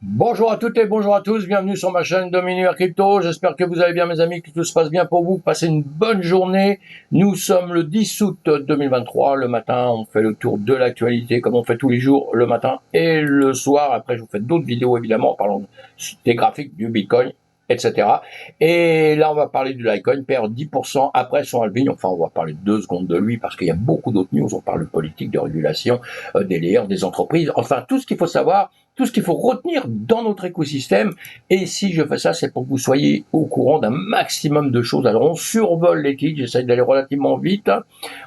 Bonjour à toutes et bonjour à tous, bienvenue sur ma chaîne Dominure Crypto, j'espère que vous allez bien mes amis, que tout se passe bien pour vous, passez une bonne journée. Nous sommes le 10 août 2023, le matin on fait le tour de l'actualité comme on fait tous les jours, le matin et le soir. Après je vous fais d'autres vidéos évidemment en parlant des graphiques, du Bitcoin, etc. Et là on va parler du Litecoin, perd 10% après son halving, enfin on va parler 2 secondes de lui parce qu'il y a beaucoup d'autres news, on parle de politique, de régulation, des layers, des entreprises, enfin tout ce qu'il faut savoir, tout ce qu'il faut retenir dans notre écosystème. Et si je fais ça, c'est pour que vous soyez au courant d'un maximum de choses. Alors, on survole les kits, j'essaie d'aller relativement vite.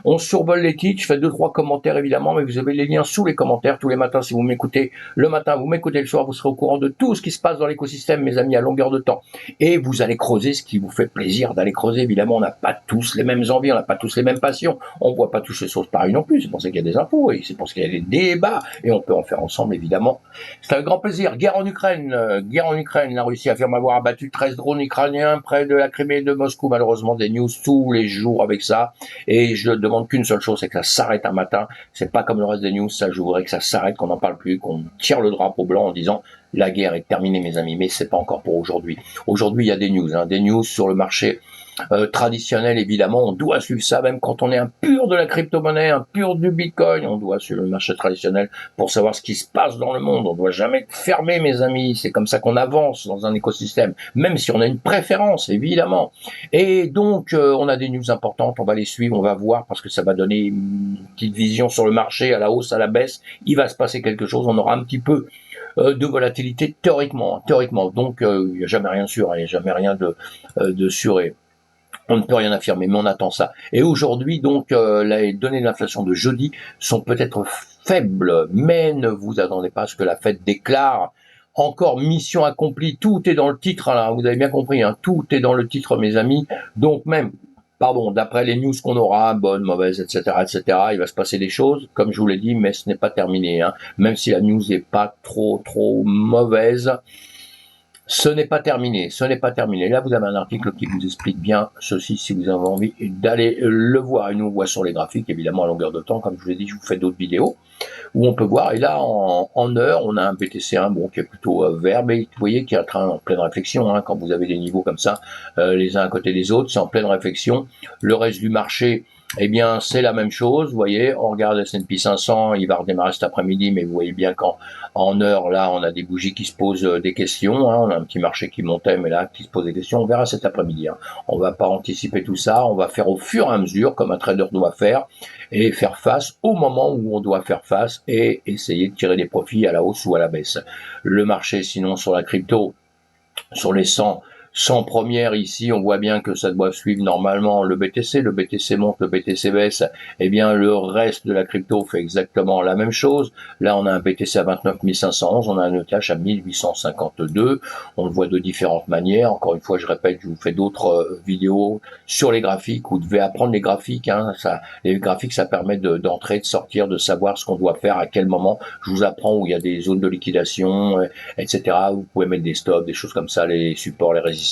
On survole les kits, je fais 2-3 commentaires évidemment, mais vous avez les liens sous les commentaires tous les matins. Si vous m'écoutez le matin, vous m'écoutez le soir, vous serez au courant de tout ce qui se passe dans l'écosystème, mes amis, à longueur de temps. Et vous allez creuser ce qui vous fait plaisir d'aller creuser. Évidemment, on n'a pas tous les mêmes envies, on n'a pas tous les mêmes passions. On ne voit pas tous les choses pareilles non plus. C'est pour ça qu'il y a des infos et c'est pour ça qu'il y a des débats et on peut en faire ensemble évidemment. C'est un grand plaisir. Guerre en Ukraine. La Russie affirme avoir abattu 13 drones ukrainiens près de la Crimée et de Moscou. Malheureusement, des news tous les jours avec ça. Et je demande qu'une seule chose, c'est que ça s'arrête un matin. C'est pas comme le reste des news. Ça, je voudrais que ça s'arrête, qu'on n'en parle plus, qu'on tire le drapeau blanc en disant la guerre est terminée, mes amis. Mais c'est pas encore pour aujourd'hui. Aujourd'hui, il y a des news sur le marché traditionnel, évidemment, on doit suivre ça, même quand on est un pur de la crypto-monnaie, un pur du Bitcoin, on doit suivre le marché traditionnel pour savoir ce qui se passe dans le monde. On doit jamais être fermé, mes amis. C'est comme ça qu'on avance dans un écosystème, même si on a une préférence, évidemment. Et donc, on a des news importantes, on va les suivre, on va voir, parce que ça va donner une petite vision sur le marché, à la hausse, à la baisse. Il va se passer quelque chose, on aura un petit peu de volatilité théoriquement. Donc, il n'y a jamais rien de sûr, il n'y a jamais rien de sûr. Et on ne peut rien affirmer, mais on attend ça. Et aujourd'hui, donc, les données de l'inflation de jeudi sont peut-être faibles, mais ne vous attendez pas à ce que la Fed déclare encore mission accomplie. Tout est dans le titre, là, vous avez bien compris, hein, tout est dans le titre, mes amis. Donc même, pardon, d'après les news qu'on aura, bonnes, mauvaises, etc., il va se passer des choses, comme je vous l'ai dit, mais ce n'est pas terminé. Hein. Même si la news n'est pas trop mauvaise, ce n'est pas terminé, ce n'est pas terminé. Là, vous avez un article qui vous explique bien ceci, si vous avez envie d'aller le voir. Et nous, on voit sur les graphiques, évidemment, à longueur de temps. Comme je vous l'ai dit, je vous fais d'autres vidéos où on peut voir. Et là, en heure, on a un BTC1, bon, qui est plutôt vert, mais vous voyez qu'il est en pleine réflexion. Hein, quand vous avez des niveaux comme ça, les uns à côté des autres, c'est en pleine réflexion. Le reste du marché, eh bien, c'est la même chose. Vous voyez, on regarde S&P 500, il va redémarrer cet après-midi, mais vous voyez bien qu'en heure, là, on a des bougies qui se posent des questions. Hein, on a un petit marché qui montait, mais là, qui se pose des questions. On verra cet après-midi. Hein. On va pas anticiper tout ça. On va faire au fur et à mesure, comme un trader doit faire, et faire face au moment où on doit faire face et essayer de tirer des profits à la hausse ou à la baisse. Le marché, sinon, sur la crypto, sur les 100 premières ici, on voit bien que ça doit suivre normalement le BTC monte, le BTC baisse, eh bien le reste de la crypto fait exactement la même chose. Là on a un BTC à 29 511, on a un ETH à 1852, on le voit de différentes manières. Encore une fois, je répète, je vous fais d'autres vidéos sur les graphiques, vous devez apprendre les graphiques, hein. Les graphiques ça permet d'entrer, de sortir, de savoir ce qu'on doit faire, à quel moment. Je vous apprends où il y a des zones de liquidation, etc. Vous pouvez mettre des stops, des choses comme ça, les supports, les résistances,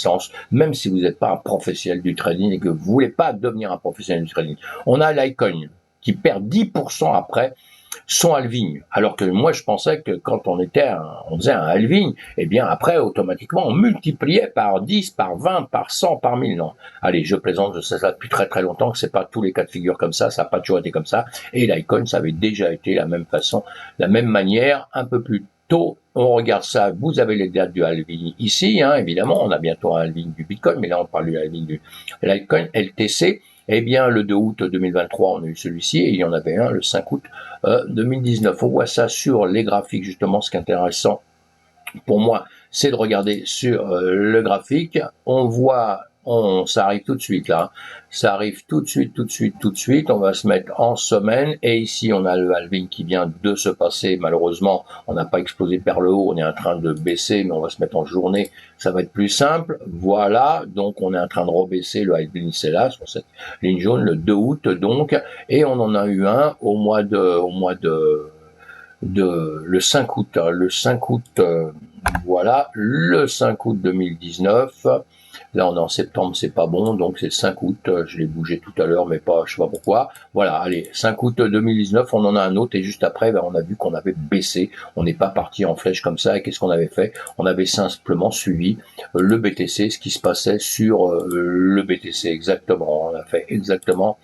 même si vous n'êtes pas un professionnel du trading et que vous voulez pas devenir un professionnel du trading. On a Litecoin qui perd 10% après son halving. Alors que moi, je pensais que quand on faisait un halving, eh bien, après, automatiquement, on multipliait par 10, par 20, par 100, par 1000. Non. Allez, je plaisante, je sais ça depuis très longtemps que c'est pas tous les cas de figure comme ça n'a pas toujours été comme ça. Et Litecoin, ça avait déjà été la même façon, la même manière, un peu plus tôt. On regarde ça, vous avez les dates du halving ici, hein, évidemment, on a bientôt un halving du Bitcoin, mais là, on parle du halving du Litecoin, LTC. Eh bien, le 2 août 2023, on a eu celui-ci, et il y en avait un le 5 août 2019. On voit ça sur les graphiques, justement. Ce qui est intéressant pour moi, c'est de regarder sur le graphique. On voit, ça arrive tout de suite là. Ça arrive tout de suite. On va se mettre en semaine. Et ici, on a le halving qui vient de se passer. Malheureusement, on n'a pas explosé vers le haut. On est en train de baisser, mais on va se mettre en journée. Ça va être plus simple. Voilà. Donc, on est en train de rebaisser. Le halving, c'est là, sur cette ligne jaune, le 2 août, donc. Et on en a eu un au mois de le 5 août, Voilà, le 5 août 2019. Là, on est en septembre, c'est pas bon, donc c'est le 5 août. Je l'ai bougé tout à l'heure, mais pas, je sais pas pourquoi. Voilà, allez, 5 août 2019, on en a un autre, et juste après, ben, on a vu qu'on avait baissé. On n'est pas parti en flèche comme ça, et qu'est-ce qu'on avait fait? On avait simplement suivi le BTC, ce qui se passait sur le BTC, exactement. On a fait exactement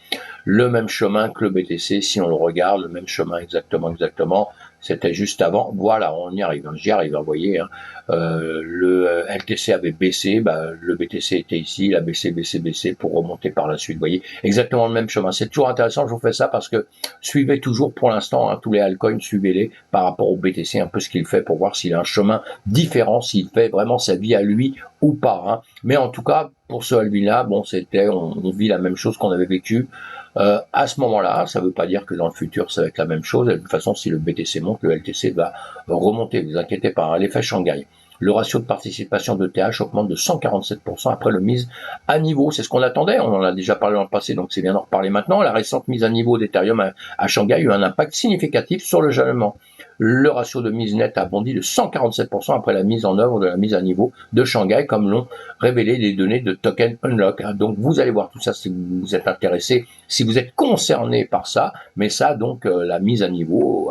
le même chemin que le BTC, si on le regarde, le même chemin exactement. C'était juste avant. Voilà, on y arrive. J'y arrive, vous voyez. Hein. Le LTC avait baissé, le BTC était ici, il a baissé pour remonter par la suite. Vous voyez, exactement le même chemin. C'est toujours intéressant, je vous fais ça parce que suivez toujours pour l'instant, hein, tous les altcoins, suivez-les par rapport au BTC, un peu ce qu'il fait pour voir s'il a un chemin différent, s'il fait vraiment sa vie à lui ou pas. Hein. Mais en tout cas, pour ce halving-là, bon, on vit la même chose qu'on avait vécu. À ce moment-là, ça ne veut pas dire que dans le futur, ça va être la même chose. De toute façon, si le BTC monte, le LTC va remonter. Ne vous inquiétez pas, l'effet Shanghai. Le ratio de participation de TH augmente de 147% après le mise à niveau. C'est ce qu'on attendait. On en a déjà parlé dans le passé, donc c'est bien d'en reparler maintenant. La récente mise à niveau d'Ethereum à Shanghai a eu un impact significatif sur le jalonnement. Le ratio de mise nette a bondi de 147% après la mise en œuvre de la mise à niveau de Shanghai, comme l'ont révélé les données de Token Unlock. Donc vous allez voir tout ça si vous êtes intéressé, si vous êtes concerné par ça. Mais ça, donc la mise à niveau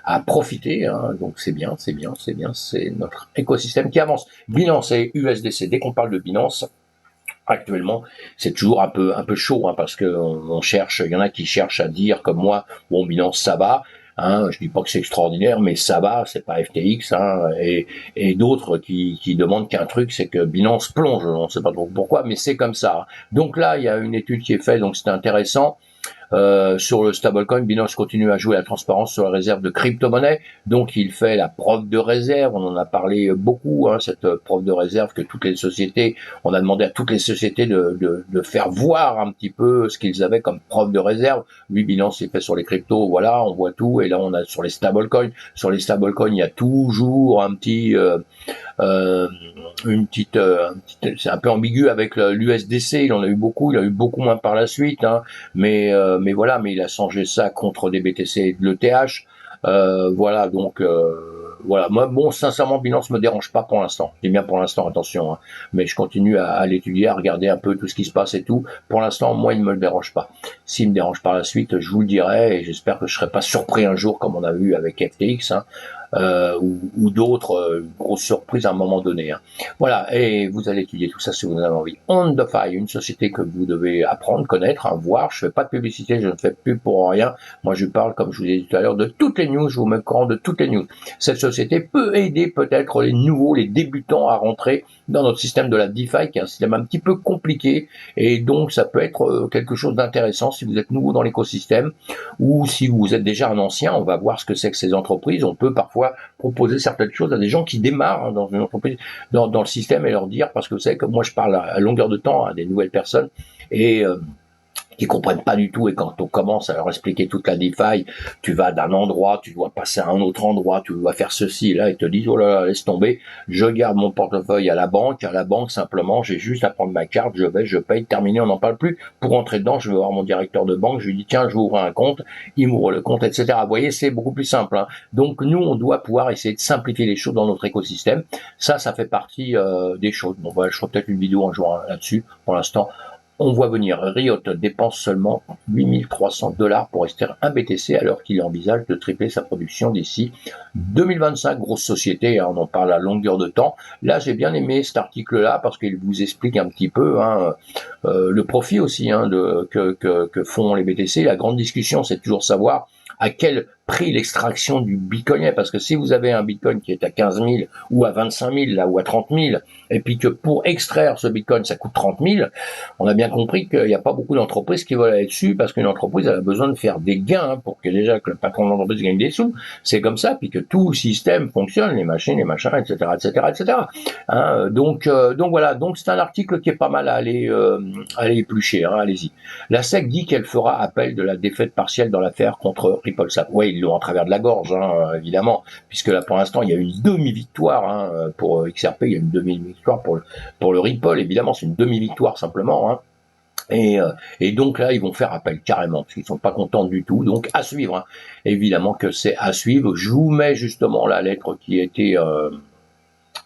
à profiter, hein. Donc c'est bien, c'est notre écosystème qui avance. Binance et USDC, dès qu'on parle de Binance, actuellement, c'est toujours un peu chaud, hein, parce que on cherche, il y en a qui cherchent à dire comme moi, bon, Binance ça va, hein, je dis pas que c'est extraordinaire, mais ça va, c'est pas FTX, hein, et d'autres qui demandent qu'un truc, c'est que Binance plonge, on sait pas trop pourquoi, mais c'est comme ça. Donc là, il y a une étude qui est faite, donc c'est intéressant. Sur le stablecoin, Binance continue à jouer la transparence sur la réserve de crypto-monnaie. Donc, il fait la preuve de réserve. On en a parlé beaucoup, hein, cette preuve de réserve que toutes les sociétés, on a demandé à toutes les sociétés de faire voir un petit peu ce qu'ils avaient comme preuve de réserve. Lui, Binance, il fait sur les cryptos, voilà, on voit tout. Et là, on a sur les stablecoins. Sur les stablecoins, il y a toujours un petit... c'est un peu ambigu avec l'USDC, il en a eu beaucoup, il a eu beaucoup moins par la suite, hein, mais voilà, mais il a changé ça contre des BTC et de l'ETH, voilà, donc voilà, moi, bon, sincèrement, Binance me dérange pas pour l'instant, je dis bien pour l'instant, attention, hein, mais je continue à l'étudier, à regarder un peu tout ce qui se passe et tout, pour l'instant, moi, il ne me dérange pas. S'il me dérange par la suite, je vous le dirai, et j'espère que je serai pas surpris un jour, comme on a vu avec FTX, hein, ou d'autres grosses surprises à un moment donné. Hein. Voilà, et vous allez étudier tout ça si vous en avez envie. OnDeFi, une société que vous devez apprendre, connaître, hein, voir. Je fais pas de publicité, je ne fais plus pour rien. Moi, je parle, comme je vous ai dit tout à l'heure, de toutes les news. Je vous mets au courant de toutes les news. Cette société peut aider peut-être les nouveaux, les débutants à rentrer dans notre système de la DeFi, qui est un système un petit peu compliqué, et donc ça peut être quelque chose d'intéressant si vous êtes nouveau dans l'écosystème, ou si vous êtes déjà un ancien. On va voir ce que c'est que ces entreprises. On peut parfois proposer certaines choses à des gens qui démarrent, hein, dans une entreprise, dans le système, et leur dire, parce que vous savez que moi je parle à longueur de temps à des nouvelles personnes, et qui comprennent pas du tout, et quand on commence à leur expliquer toute la DeFi, tu vas d'un endroit, tu dois passer à un autre endroit, tu dois faire ceci, et là ils te disent oh là là, laisse tomber, je garde mon portefeuille à la banque simplement, j'ai juste à prendre ma carte, je paye, terminé, on n'en parle plus. Pour rentrer dedans, je vais voir mon directeur de banque, je lui dis tiens, je vais ouvrir un compte, il m'ouvre le compte, etc. Vous voyez, c'est beaucoup plus simple, hein. Donc nous, on doit pouvoir essayer de simplifier les choses dans notre écosystème. Ça fait partie des choses. Bon, voilà, je ferai peut-être une vidéo un jour là-dessus. Pour l'instant, on voit venir. Riot dépense seulement 8300 $ pour extraire un BTC alors qu'il envisage de tripler sa production d'ici 2025. Grosse société, hein, on en parle à longueur de temps. Là, j'ai bien aimé cet article-là parce qu'il vous explique un petit peu, hein, le profit aussi, hein, que font les BTC. La grande discussion, c'est toujours savoir à quel prix l'extraction du Bitcoin est, parce que si vous avez un Bitcoin qui est à 15 000 ou à 25 000 là, ou à 30 000, et puis que pour extraire ce Bitcoin ça coûte 30 000, on a bien compris qu'il n'y a pas beaucoup d'entreprises qui veulent aller dessus, parce qu'une entreprise elle a besoin de faire des gains, hein, pour que déjà que le patron de l'entreprise gagne des sous, c'est comme ça, puis que tout le système fonctionne, les machines, les machins, etc. Hein, donc voilà, donc c'est un article qui est pas mal à aller éplucher, hein, allez-y. La SEC dit qu'elle fera appel de la défaite partielle dans l'affaire contre RippleSwap. Oui, ils l'ont en travers de la gorge, hein, évidemment, puisque là pour l'instant il y a une demi-victoire, hein, pour XRP, il y a une demi-victoire pour le Ripple, évidemment c'est une demi-victoire simplement, hein. Et donc là, ils vont faire appel carrément, parce qu'ils sont pas contents du tout. Donc à suivre, hein. Évidemment que c'est à suivre. Je vous mets justement la lettre qui a été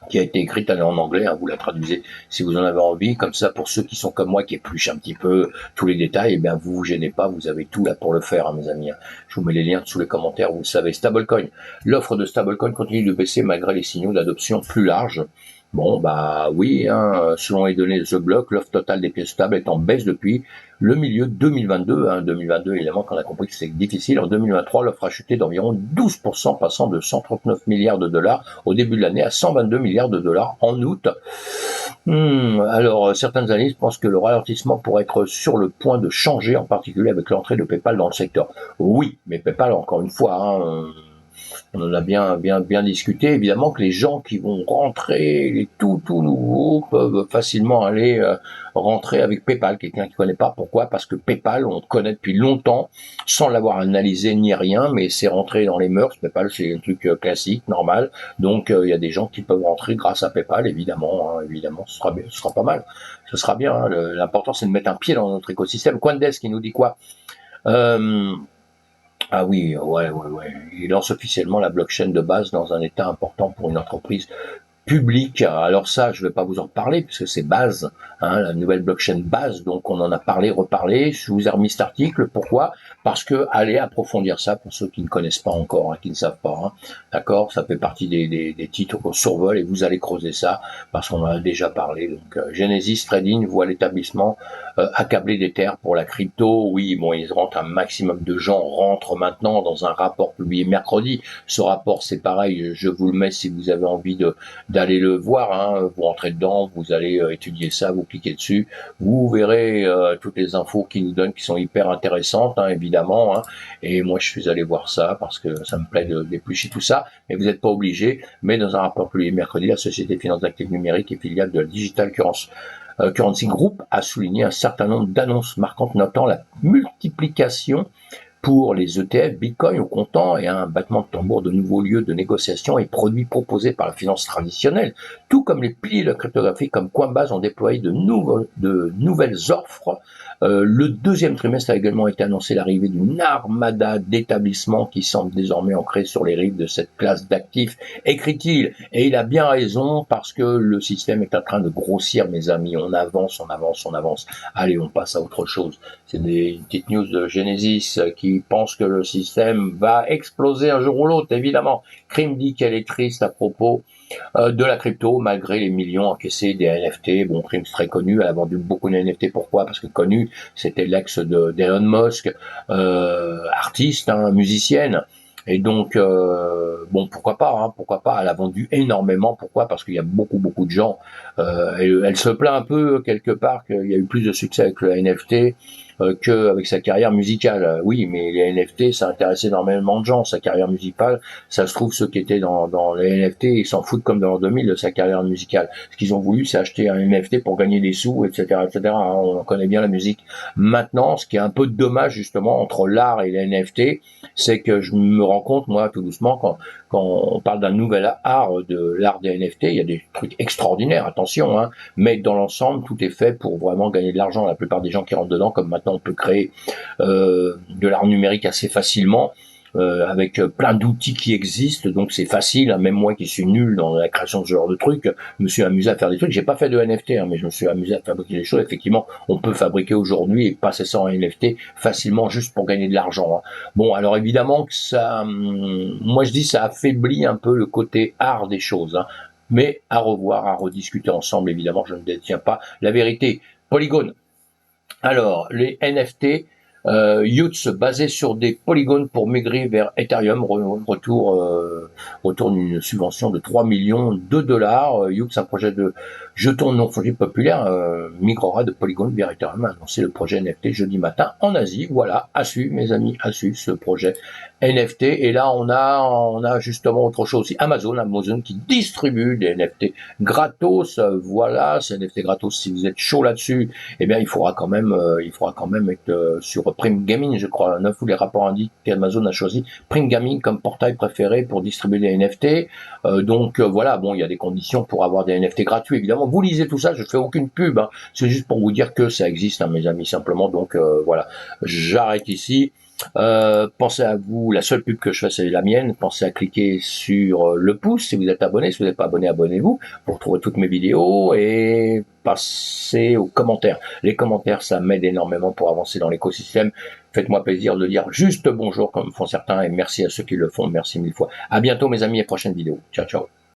qui a été écrite en anglais, hein, vous la traduisez si vous en avez envie, comme ça pour ceux qui sont comme moi, qui épluchent un petit peu tous les détails, eh bien vous vous gênez pas, vous avez tout là pour le faire, hein, mes amis. Je vous mets les liens sous les commentaires, vous le savez. Stablecoin, l'offre de stablecoin continue de baisser malgré les signaux d'adoption plus larges. Bon, bah oui, hein, selon les données de The Block, l'offre totale des pièces stables est en baisse depuis le milieu 2022. 2022, évidemment, qu'on a compris que c'est difficile. En 2023, l'offre a chuté d'environ 12%, passant de 139 milliards de dollars au début de l'année à 122 milliards de dollars en août. Alors, certaines analystes pensent que le ralentissement pourrait être sur le point de changer, en particulier avec l'entrée de PayPal dans le secteur. Oui, mais PayPal, encore une fois, on en a bien discuté. Évidemment que les gens qui vont rentrer, les tout nouveaux, peuvent facilement aller rentrer avec PayPal. Quelqu'un qui connaît pas, pourquoi? Parce que PayPal, on connaît depuis longtemps, sans l'avoir analysé ni rien, mais c'est rentré dans les mœurs. PayPal, c'est un truc classique, normal. Donc, il y a des gens qui peuvent rentrer grâce à PayPal, évidemment. Évidemment, ce sera pas mal. Ce sera bien. Hein. L'important, c'est de mettre un pied dans notre écosystème. Coindesk, qui nous dit quoi? Ah oui, ouais. Il lance officiellement la blockchain de base dans un état important pour une entreprise publique. Alors ça, je vais pas vous en parler puisque c'est Base, hein, la nouvelle blockchain Base. Donc on en a parlé, reparlé. Je vous ai remis cet article. Pourquoi? Parce que allez approfondir ça pour ceux qui ne connaissent pas encore, hein, qui ne savent pas. Hein. D'accord? Ça fait partie des titres qu'on survole et vous allez creuser ça parce qu'on en a déjà parlé. Donc Genesis Trading voit l'établissement accablé des terres pour la crypto. Oui, bon, ils rentrent, un maximum de gens rentrent maintenant dans un rapport publié mercredi. Ce rapport, c'est pareil. Je vous le mets si vous avez envie d'aller le voir, hein. Vous rentrez dedans, vous allez étudier ça, vous cliquez dessus, vous verrez toutes les infos qu'ils nous donnent qui sont hyper intéressantes, hein, évidemment, hein. Et moi je suis allé voir ça parce que ça me plaît d'éplucher tout ça, mais vous n'êtes pas obligé. Mais dans un rapport publié mercredi, la société finance d'actifs numériques et filiale de la Digital Currency Group a souligné un certain nombre d'annonces marquantes, notant la multiplication pour les ETF, Bitcoin au comptant et un battement de tambour de nouveaux lieux de négociation et produits proposés par la finance traditionnelle, tout comme les piliers de la cryptographie comme Coinbase ont déployé de nouvelles offres. Le deuxième trimestre a également été annoncé l'arrivée d'une armada d'établissements qui semble désormais ancrée sur les rives de cette classe d'actifs, écrit-il. Et il a bien raison parce que le système est en train de grossir, mes amis. On avance. Allez, on passe à autre chose. C'est des petites news de Genesis qui pense que le système va exploser un jour ou l'autre, évidemment. Krim dit qu'elle est triste à propos de la crypto, malgré les millions encaissés des NFT. Bon, Krim c'est très connu, elle a vendu beaucoup de NFT. Pourquoi? Parce que connu, c'était l'ex d'Elon Musk, artiste, hein, musicienne. Et donc, bon, pourquoi pas, elle a vendu énormément. Pourquoi? Parce qu'il y a beaucoup de gens. Elle se plaint un peu, quelque part, qu'il y a eu plus de succès avec le NFT qu'avec sa carrière musicale. Oui, mais les NFT, ça intéresse énormément de gens. Sa carrière musicale, ça se trouve, ceux qui étaient dans les NFT, ils s'en foutent comme dans l'an 2000 de sa carrière musicale. Ce qu'ils ont voulu, c'est acheter un NFT pour gagner des sous, etc. On connaît bien la musique. Maintenant, ce qui est un peu dommage, justement, entre l'art et les NFT, c'est que je me rends compte, moi, tout doucement, quand on parle d'un nouvel art, de l'art des NFT, il y a des trucs extraordinaires, attention, hein, mais dans l'ensemble, tout est fait pour vraiment gagner de l'argent. La plupart des gens qui rentrent dedans, comme maintenant on peut créer de l'art numérique assez facilement, avec plein d'outils qui existent, donc c'est facile, hein. Même moi qui suis nul dans la création de ce genre de trucs, je me suis amusé à faire des trucs. J'ai pas fait de NFT, hein, mais je me suis amusé à fabriquer des choses. Effectivement, on peut fabriquer aujourd'hui et passer ça en NFT facilement juste pour gagner de l'argent, hein. Bon, alors évidemment que ça, moi je dis ça affaiblit un peu le côté art des choses, hein. Mais à revoir, à rediscuter ensemble, évidemment, je ne détiens pas la vérité. Polygon. Alors, les NFT, Yuts basés sur des polygones pour migrer vers Ethereum, retour d'une subvention de 3 millions de dollars. Yuts, un projet de jeton non fongible populaire, migrera de Polygon vers Ethereum, a annoncé le projet NFT jeudi matin en Asie. Voilà, à suivre, mes amis, à suivre ce projet NFT. Et là, on a justement autre chose aussi. Amazon qui distribue des NFT gratos. Voilà, c'est NFT gratos. Si vous êtes chaud là-dessus, eh bien, il faudra quand même être sur Prime Gaming, je crois. Tous les rapports indiquent qu'Amazon a choisi Prime Gaming comme portail préféré pour distribuer des NFT. Donc voilà, bon, il y a des conditions pour avoir des NFT gratuits, évidemment. Vous lisez tout ça, je fais aucune pub, hein. C'est juste pour vous dire que ça existe, hein, mes amis, simplement. Donc voilà, j'arrête ici. Pensez à vous, la seule pub que je fais, c'est la mienne. Pensez à cliquer sur le pouce si vous êtes abonné. Si vous n'êtes pas abonné, abonnez-vous pour retrouver toutes mes vidéos et passez aux commentaires. Les commentaires, ça m'aide énormément pour avancer dans l'écosystème. Faites-moi plaisir de dire juste bonjour comme font certains et merci à ceux qui le font. Merci mille fois. À bientôt mes amis et prochaine vidéo. Ciao, ciao.